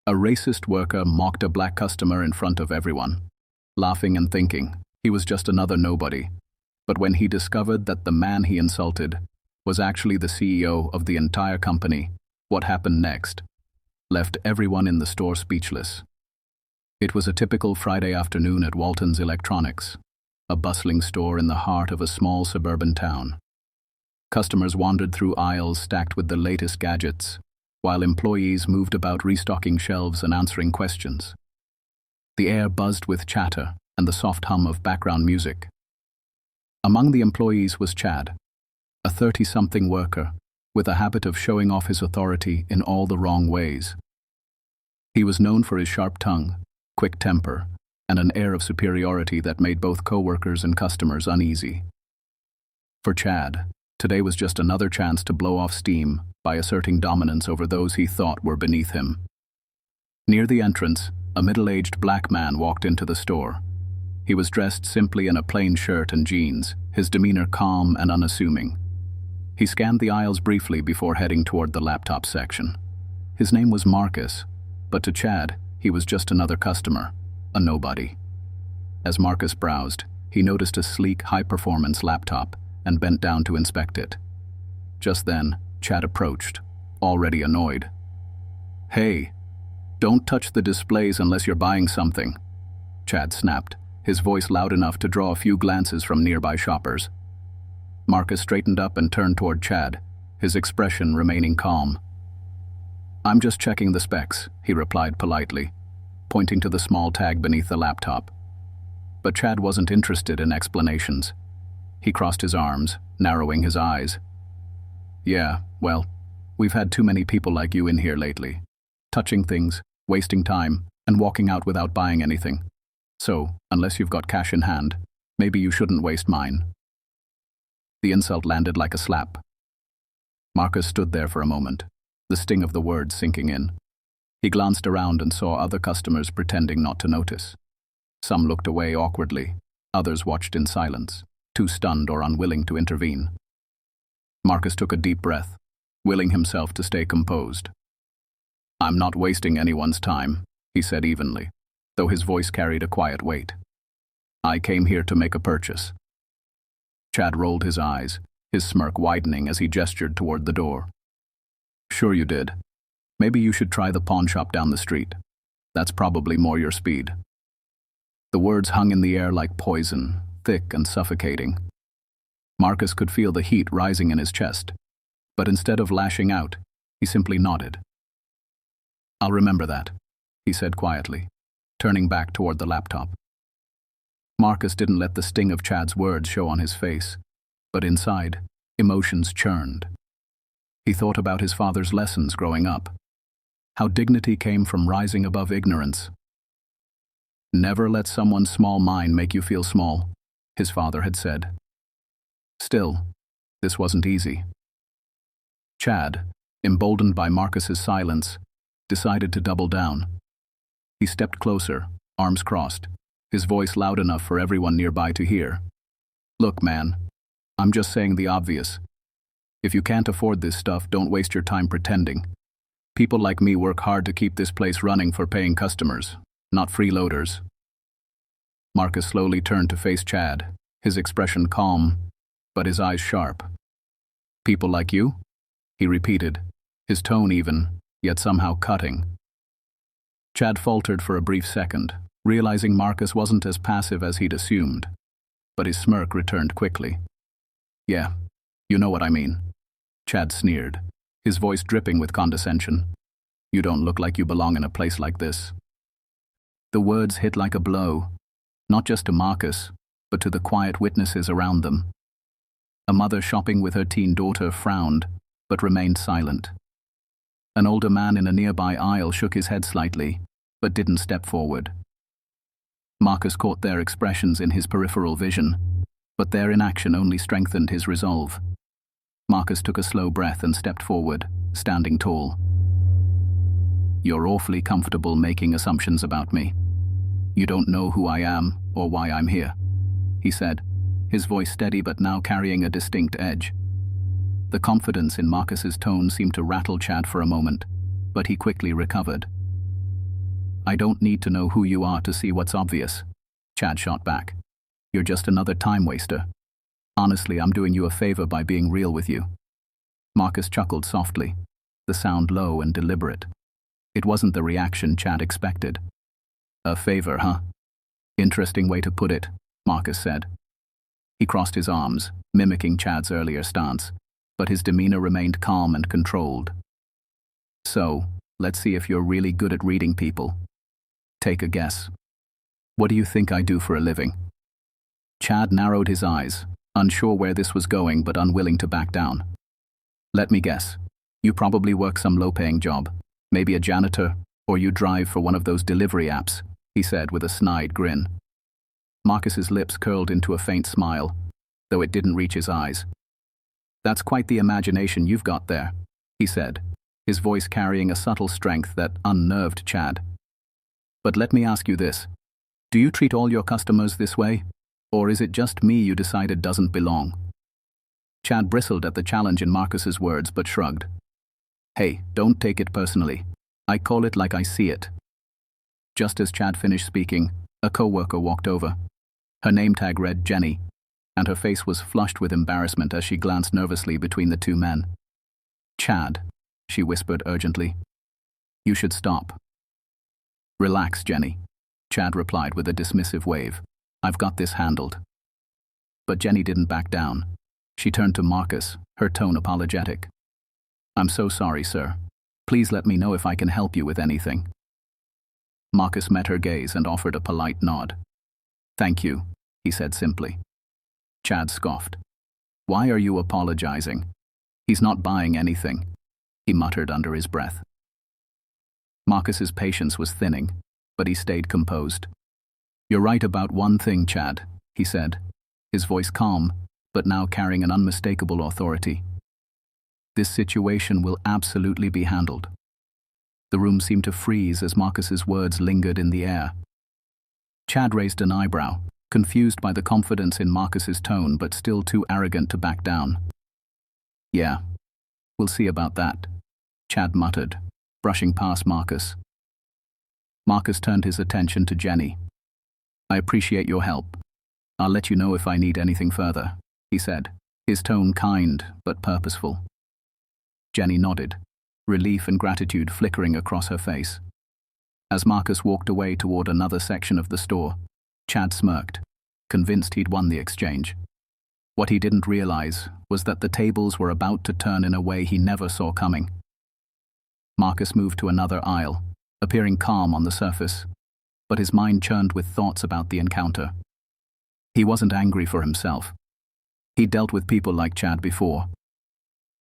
A racist worker mocked a black customer in front of everyone, laughing and thinking he was just another nobody. But when he discovered that the man he insulted was actually the CEO of the entire company, what happened next left everyone in the store speechless. It was a typical Friday afternoon at Walton's Electronics, a bustling store in the heart of a small suburban town. Customers wandered through aisles stacked with the latest gadgets, while employees moved about restocking shelves and answering questions. The air buzzed with chatter and the soft hum of background music. Among the employees was Chad, a 30-something worker with a habit of showing off his authority in all the wrong ways. He was known for his sharp tongue, quick temper, and an air of superiority that made both co-workers and customers uneasy. For Chad, today was just another chance to blow off steam by asserting dominance over those he thought were beneath him. Near the entrance, a middle-aged black man walked into the store. He was dressed simply in a plain shirt and jeans, his demeanor calm and unassuming. He scanned the aisles briefly before heading toward the laptop section. His name was Marcus, but to Chad, he was just another customer, a nobody. As Marcus browsed, he noticed a sleek, high-performance laptop and bent down to inspect it. Just then, Chad approached, already annoyed. "Hey, don't touch the displays unless you're buying something," Chad snapped, his voice loud enough to draw a few glances from nearby shoppers. Marcus straightened up and turned toward Chad, his expression remaining calm. "I'm just checking the specs," he replied politely, pointing to the small tag beneath the laptop. But Chad wasn't interested in explanations. He crossed his arms, narrowing his eyes. "Yeah, well, we've had too many people like you in here lately, touching things, wasting time, and walking out without buying anything. So, unless you've got cash in hand, maybe you shouldn't waste mine." The insult landed like a slap. Marcus stood there for a moment, the sting of the words sinking in. He glanced around and saw other customers pretending not to notice. Some looked away awkwardly, others watched in silence, too stunned or unwilling to intervene. Marcus took a deep breath, willing himself to stay composed. "I'm not wasting anyone's time," he said evenly, though his voice carried a quiet weight. "I came here to make a purchase." Chad rolled his eyes, his smirk widening as he gestured toward the door. "Sure you did. Maybe you should try the pawn shop down the street. That's probably more your speed." The words hung in the air like poison, thick and suffocating. Marcus could feel the heat rising in his chest, but instead of lashing out, he simply nodded. "I'll remember that," he said quietly, turning back toward the laptop. Marcus didn't let the sting of Chad's words show on his face, but inside, emotions churned. He thought about his father's lessons growing up, how dignity came from rising above ignorance. "Never let someone's small mind make you feel small," his father had said. Still, this wasn't easy. Chad, emboldened by Marcus's silence, decided to double down. He stepped closer, arms crossed, his voice loud enough for everyone nearby to hear. "Look, man, I'm just saying the obvious. If you can't afford this stuff, don't waste your time pretending. People like me work hard to keep this place running for paying customers, not freeloaders." Marcus slowly turned to face Chad, his expression calm, but his eyes sharp. "People like you?" he repeated, his tone even, yet somehow cutting. Chad faltered for a brief second, realizing Marcus wasn't as passive as he'd assumed, but his smirk returned quickly. "Yeah, you know what I mean," Chad sneered, his voice dripping with condescension. "You don't look like you belong in a place like this." The words hit like a blow, not just to Marcus, but to the quiet witnesses around them. A mother shopping with her teen daughter frowned, but remained silent. An older man in a nearby aisle shook his head slightly, but didn't step forward. Marcus caught their expressions in his peripheral vision, but their inaction only strengthened his resolve. Marcus took a slow breath and stepped forward, standing tall. "You're awfully comfortable making assumptions about me. You don't know who I am or why I'm here," he said, his voice steady but now carrying a distinct edge. The confidence in Marcus's tone seemed to rattle Chad for a moment, but he quickly recovered. I don't need to know who you are to see what's obvious, Chad shot back. You're just another time waster. Honestly, I'm doing you a favor by being real with you. Marcus chuckled softly, the sound low and deliberate. It wasn't the reaction Chad expected. A favor, huh? Interesting way to put it, Marcus said. He crossed his arms, mimicking Chad's earlier stance, but his demeanor remained calm and controlled. So, let's see if you're really good at reading people. Take a guess. What do you think I do for a living? Chad narrowed his eyes, unsure where this was going but unwilling to back down. Let me guess. You probably work some low-paying job, maybe a janitor, or you drive for one of those delivery apps, he said with a snide grin. Marcus's lips curled into a faint smile, though it didn't reach his eyes. That's quite the imagination you've got there, he said, his voice carrying a subtle strength that unnerved Chad. But let me ask you this. Do you treat all your customers this way? Or is it just me you decided doesn't belong? Chad bristled at the challenge in Marcus's words but shrugged. Hey, don't take it personally. I call it like I see it. Just as Chad finished speaking, a co-worker walked over. Her name tag read Jenny, and her face was flushed with embarrassment as she glanced nervously between the two men. Chad, she whispered urgently. You should stop. Relax, Jenny, Chad replied with a dismissive wave. I've got this handled. But Jenny didn't back down. She turned to Marcus, her tone apologetic. I'm so sorry, sir. Please let me know if I can help you with anything. Marcus met her gaze and offered a polite nod. Thank you, he said simply. Chad scoffed. Why are you apologizing? He's not buying anything, he muttered under his breath. Marcus's patience was thinning, but he stayed composed. You're right about one thing, Chad, he said, his voice calm, but now carrying an unmistakable authority. This situation will absolutely be handled. The room seemed to freeze as Marcus's words lingered in the air. Chad raised an eyebrow, confused by the confidence in Marcus's tone but still too arrogant to back down. Yeah, we'll see about that, Chad muttered, brushing past Marcus. Marcus turned his attention to Jenny. I appreciate your help. I'll let you know if I need anything further, he said, his tone kind but purposeful. Jenny nodded, relief and gratitude flickering across her face. As Marcus walked away toward another section of the store, Chad smirked, convinced he'd won the exchange. What he didn't realize was that the tables were about to turn in a way he never saw coming. Marcus moved to another aisle, appearing calm on the surface, but his mind churned with thoughts about the encounter. He wasn't angry for himself. He'd dealt with people like Chad before,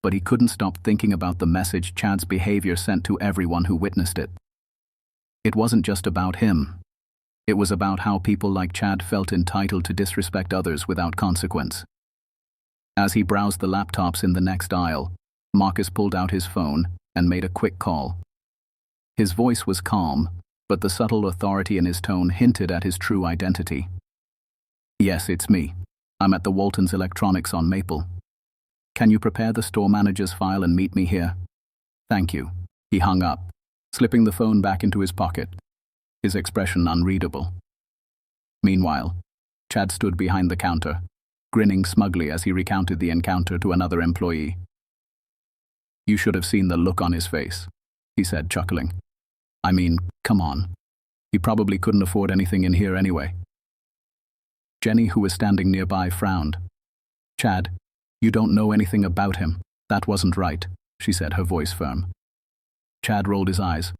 but he couldn't stop thinking about the message Chad's behavior sent to everyone who witnessed it. It wasn't just about him. It was about how people like Chad felt entitled to disrespect others without consequence. As he browsed the laptops in the next aisle, Marcus pulled out his phone and made a quick call. His voice was calm, but the subtle authority in his tone hinted at his true identity. Yes, it's me. I'm at the Walton's Electronics on Maple. Can you prepare the store manager's file and meet me here? Thank you. He hung up, slipping the phone back into his pocket, his expression unreadable. Meanwhile, Chad stood behind the counter, grinning smugly as he recounted the encounter to another employee. You should have seen the look on his face, he said, chuckling. I mean, come on. He probably couldn't afford anything in here anyway. Jenny, who was standing nearby, frowned. Chad, you don't know anything about him. That wasn't right, she said, her voice firm. Chad rolled his eyes.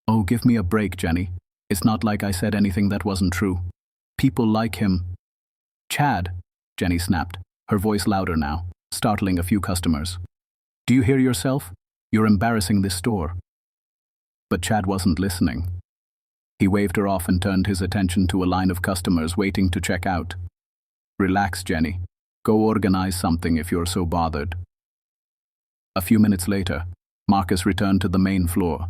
Oh, give me a break, Jenny. It's not like I said anything that wasn't true. People like him. Chad, Jenny snapped, her voice louder now, startling a few customers. Do you hear yourself? You're embarrassing this store. But Chad wasn't listening. He waved her off and turned his attention to a line of customers waiting to check out. Relax, Jenny. Go organize something if you're so bothered. A few minutes later, Marcus returned to the main floor,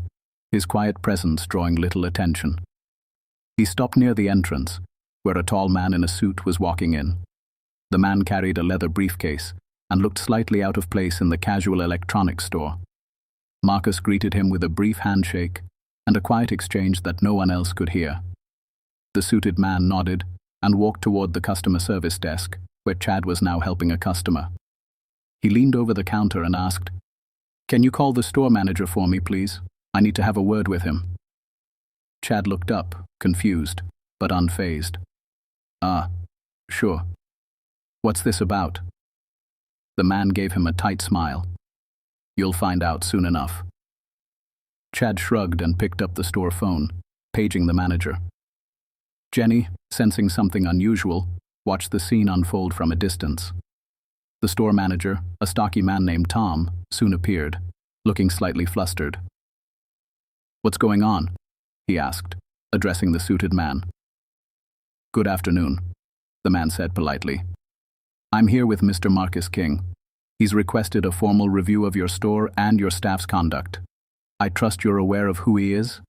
his quiet presence drawing little attention. He stopped near the entrance, where a tall man in a suit was walking in. The man carried a leather briefcase and looked slightly out of place in the casual electronics store. Marcus greeted him with a brief handshake, and a quiet exchange that no one else could hear. The suited man nodded and walked toward the customer service desk, where Chad was now helping a customer. He leaned over the counter and asked, "Can you call the store manager for me, please? I need to have a word with him." Chad looked up, confused, but unfazed. Sure. What's this about?" The man gave him a tight smile. "You'll find out soon enough." Chad shrugged and picked up the store phone, paging the manager. Jenny, sensing something unusual, watched the scene unfold from a distance. The store manager, a stocky man named Tom, soon appeared, looking slightly flustered. "What's going on?" he asked, addressing the suited man. "Good afternoon," the man said politely. "I'm here with Mr. Marcus King. He's requested a formal review of your store and your staff's conduct. I trust you're aware of who he is?"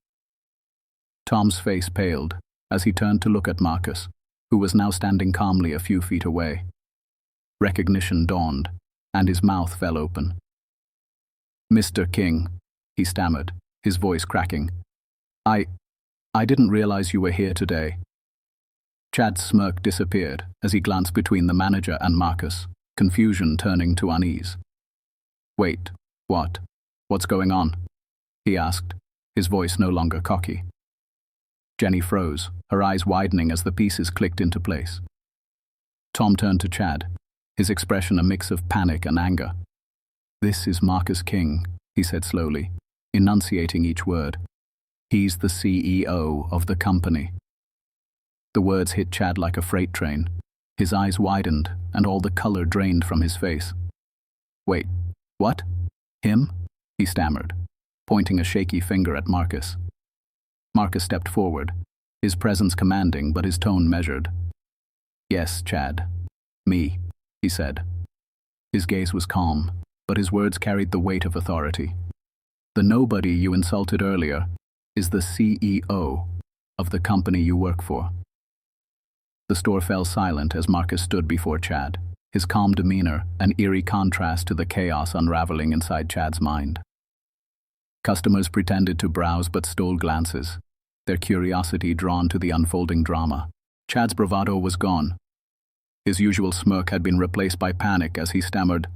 Tom's face paled as he turned to look at Marcus, who was now standing calmly a few feet away. Recognition dawned, and his mouth fell open. "Mr. King," he stammered, his voice cracking. I didn't realize you were here today." Chad's smirk disappeared as he glanced between the manager and Marcus, confusion turning to unease. "Wait, what? What's going on?" he asked, his voice no longer cocky. Jenny froze, her eyes widening as the pieces clicked into place. Tom turned to Chad, his expression a mix of panic and anger. "This is Marcus King," he said slowly, enunciating each word. "He's the CEO of the company." The words hit Chad like a freight train. His eyes widened, and all the color drained from his face. "Wait, what? Him?" he stammered, pointing a shaky finger at Marcus. Marcus stepped forward, his presence commanding but his tone measured. "Yes, Chad. Me," he said. His gaze was calm, but his words carried the weight of authority. "The nobody you insulted earlier is the CEO of the company you work for." The store fell silent as Marcus stood before Chad, his calm demeanor an eerie contrast to the chaos unraveling inside Chad's mind. Customers pretended to browse but stole glances, their curiosity drawn to the unfolding drama. Chad's bravado was gone. His usual smirk had been replaced by panic as he stammered,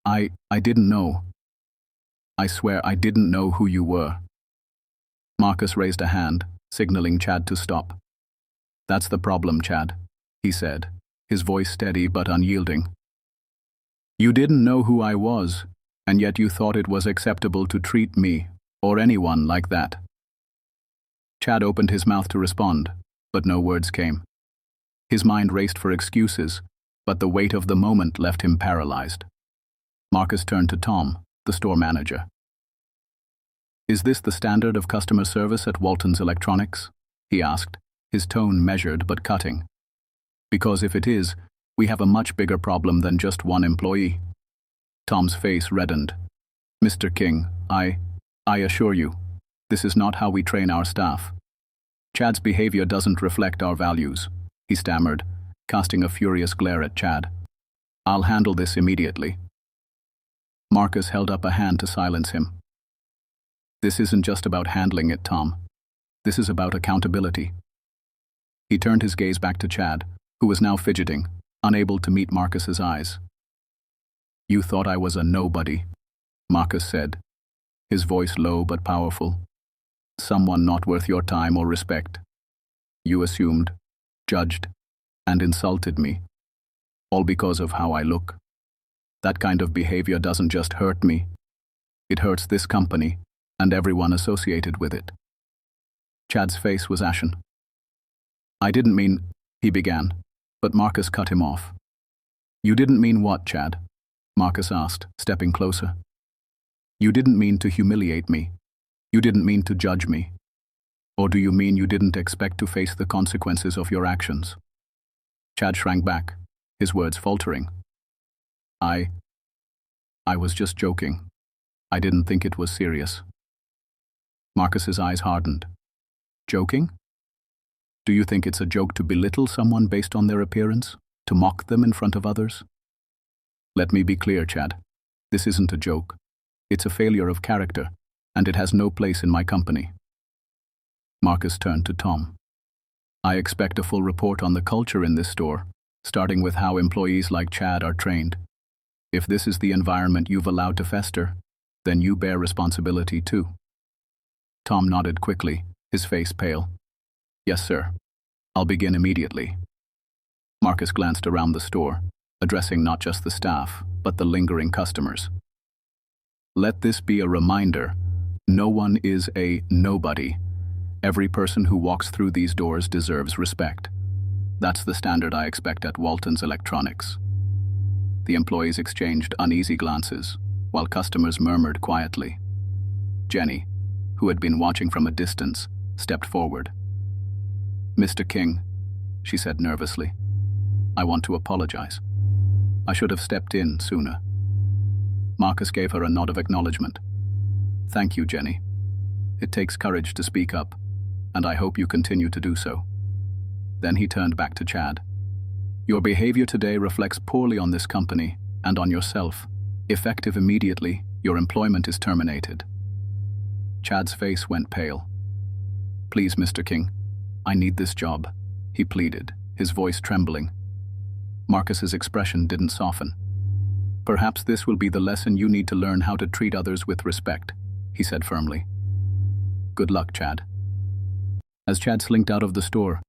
I didn't know. I swear I didn't know who you were." Marcus raised a hand, signaling Chad to stop. "That's the problem, Chad," he said, his voice steady but unyielding. "You didn't know who I was, and yet you thought it was acceptable to treat me, or anyone, like that." Chad opened his mouth to respond, but no words came. His mind raced for excuses, but the weight of the moment left him paralyzed. Marcus turned to Tom, the store manager. "Is this the standard of customer service at Walton's Electronics?" he asked, his tone measured but cutting. "Because if it is, we have a much bigger problem than just one employee." Tom's face reddened. "Mr. King, I assure you, this is not how we train our staff. Chad's behavior doesn't reflect our values," he stammered, casting a furious glare at Chad. "I'll handle this immediately." Marcus held up a hand to silence him. "This isn't just about handling it, Tom. This is about accountability." He turned his gaze back to Chad, who was now fidgeting, unable to meet Marcus's eyes. "You thought I was a nobody," Marcus said, his voice low but powerful. "Someone not worth your time or respect. You assumed, judged, and insulted me, all because of how I look. That kind of behavior doesn't just hurt me. It hurts this company and everyone associated with it." Chad's face was ashen. "I didn't mean," he began, but Marcus cut him off. "You didn't mean what, Chad?" Marcus asked, stepping closer. "You didn't mean to humiliate me. You didn't mean to judge me. Or do you mean you didn't expect to face the consequences of your actions?" Chad shrank back, his words faltering. I was just joking. I didn't think it was serious." Marcus's eyes hardened. "Joking? Do you think it's a joke to belittle someone based on their appearance? To mock them in front of others?" "Let me be clear, Chad. This isn't a joke. It's a failure of character, and it has no place in my company. Marcus turned to Tom. I expect a full report on the culture in this store, starting with how employees like Chad are trained. If this is the environment you've allowed to fester, then you bear responsibility too. Tom nodded quickly, his face pale. Yes, sir. I'll begin immediately. Marcus glanced around the store, addressing not just the staff, but the lingering customers. Let this be a reminder, no one is a nobody. Every person who walks through these doors deserves respect. That's the standard I expect at Walton's Electronics. The employees exchanged uneasy glances, while customers murmured quietly. Jenny, who had been watching from a distance, stepped forward. Mr. King, she said nervously, I want to apologize. I should have stepped in sooner. Marcus gave her a nod of acknowledgement. Thank you, Jenny. It takes courage to speak up, and I hope you continue to do so. Then he turned back to Chad. Your behavior today reflects poorly on this company and on yourself. Effective immediately, your employment is terminated. Chad's face went pale. Please, Mr. King, I need this job, he pleaded, his voice trembling. Marcus's expression didn't soften. Perhaps this will be the lesson you need to learn how to treat others with respect, he said firmly. Good luck, Chad. As Chad slinked out of the store,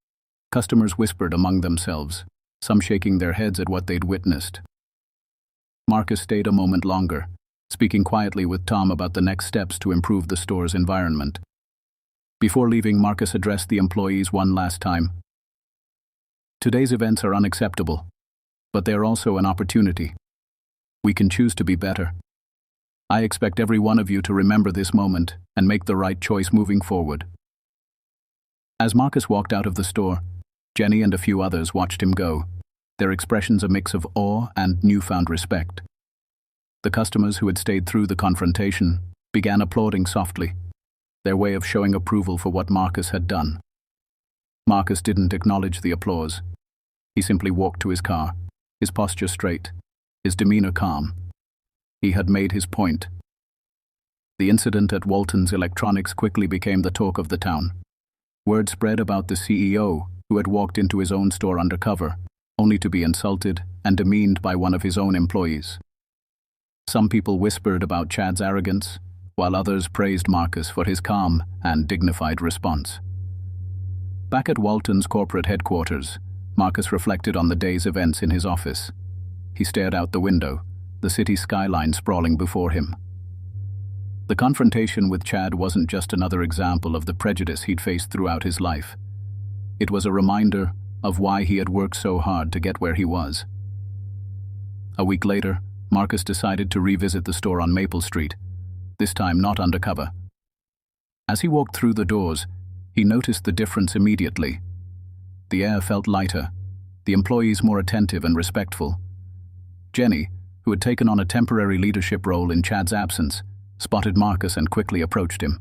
customers whispered among themselves, some shaking their heads at what they'd witnessed. Marcus stayed a moment longer, speaking quietly with Tom about the next steps to improve the store's environment. Before leaving, Marcus addressed the employees one last time. Today's events are unacceptable, but they are also an opportunity. We can choose to be better. I expect every one of you to remember this moment and make the right choice moving forward. As Marcus walked out of the store, Jenny and a few others watched him go, their expressions a mix of awe and newfound respect. The customers who had stayed through the confrontation began applauding softly, their way of showing approval for what Marcus had done. Marcus didn't acknowledge the applause. He simply walked to his car, his posture straight, his demeanor calm. He had made his point. The incident at Walton's Electronics quickly became the talk of the town. Word spread about the CEO, who had walked into his own store undercover, only to be insulted and demeaned by one of his own employees. Some people whispered about Chad's arrogance, while others praised Marcus for his calm and dignified response. Back at Walton's corporate headquarters, Marcus reflected on the day's events in his office. He stared out the window, the city skyline sprawling before him. The confrontation with Chad wasn't just another example of the prejudice he'd faced throughout his life. It was a reminder of why he had worked so hard to get where he was. A week later, Marcus decided to revisit the store on Maple Street, this time not undercover. As he walked through the doors, he noticed the difference immediately. The air felt lighter, the employees more attentive and respectful. Jenny, who had taken on a temporary leadership role in Chad's absence, spotted Marcus and quickly approached him.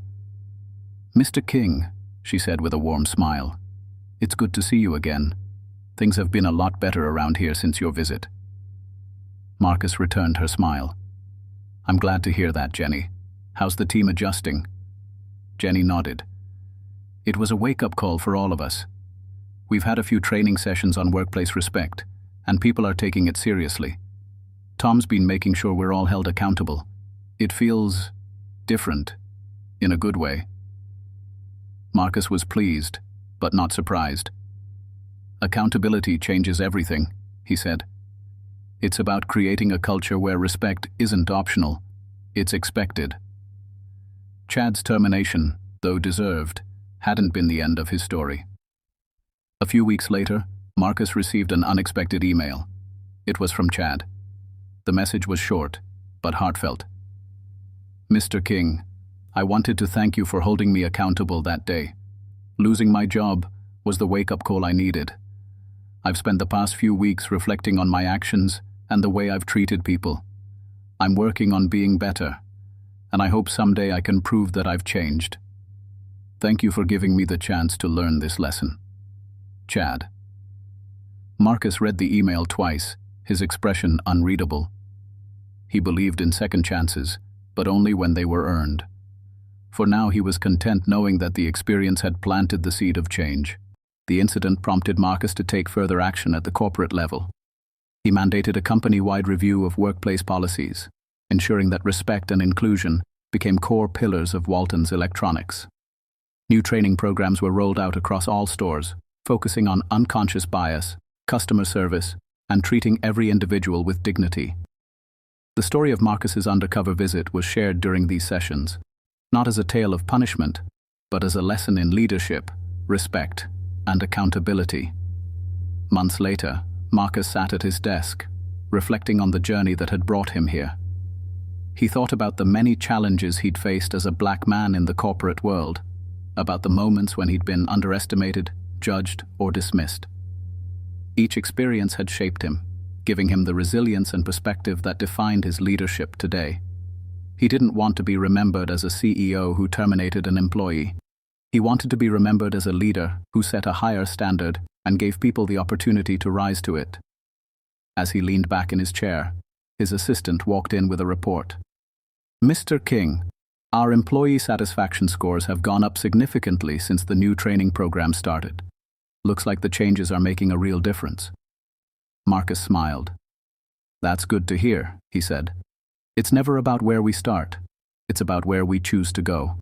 Mr. King, she said with a warm smile, it's good to see you again. Things have been a lot better around here since your visit. Marcus returned her smile. I'm glad to hear that, Jenny. How's the team adjusting? Jenny nodded. It was a wake-up call for all of us. We've had a few training sessions on workplace respect, and people are taking it seriously. Tom's been making sure we're all held accountable. It feels different, in a good way. Marcus was pleased, but not surprised. Accountability changes everything, he said. It's about creating a culture where respect isn't optional, it's expected. Chad's termination, though deserved, hadn't been the end of his story. A few weeks later, Marcus received an unexpected email. It was from Chad. The message was short, but heartfelt. Mr. King, I wanted to thank you for holding me accountable that day. Losing my job was the wake-up call I needed. I've spent the past few weeks reflecting on my actions and the way I've treated people. I'm working on being better, and I hope someday I can prove that I've changed. Thank you for giving me the chance to learn this lesson. Chad. Marcus read the email twice, his expression unreadable. He believed in second chances, but only when they were earned. For now he was content knowing that the experience had planted the seed of change. The incident prompted Marcus to take further action at the corporate level. He mandated a company-wide review of workplace policies, ensuring that respect and inclusion became core pillars of Walton's electronics. New training programs were rolled out across all stores, focusing on unconscious bias, customer service, and treating every individual with dignity. The story of Marcus's undercover visit was shared during these sessions, not as a tale of punishment, but as a lesson in leadership, respect, and accountability. Months later, Marcus sat at his desk, reflecting on the journey that had brought him here. He thought about the many challenges he'd faced as a black man in the corporate world, about the moments when he'd been underestimated, judged, or dismissed. Each experience had shaped him, giving him the resilience and perspective that defined his leadership today. He didn't want to be remembered as a CEO who terminated an employee. He wanted to be remembered as a leader who set a higher standard and gave people the opportunity to rise to it. As he leaned back in his chair, his assistant walked in with a report. "Mr. King, our employee satisfaction scores have gone up significantly since the new training program started. Looks like the changes are making a real difference." Marcus smiled. "That's good to hear," he said. "It's never about where we start. It's about where we choose to go."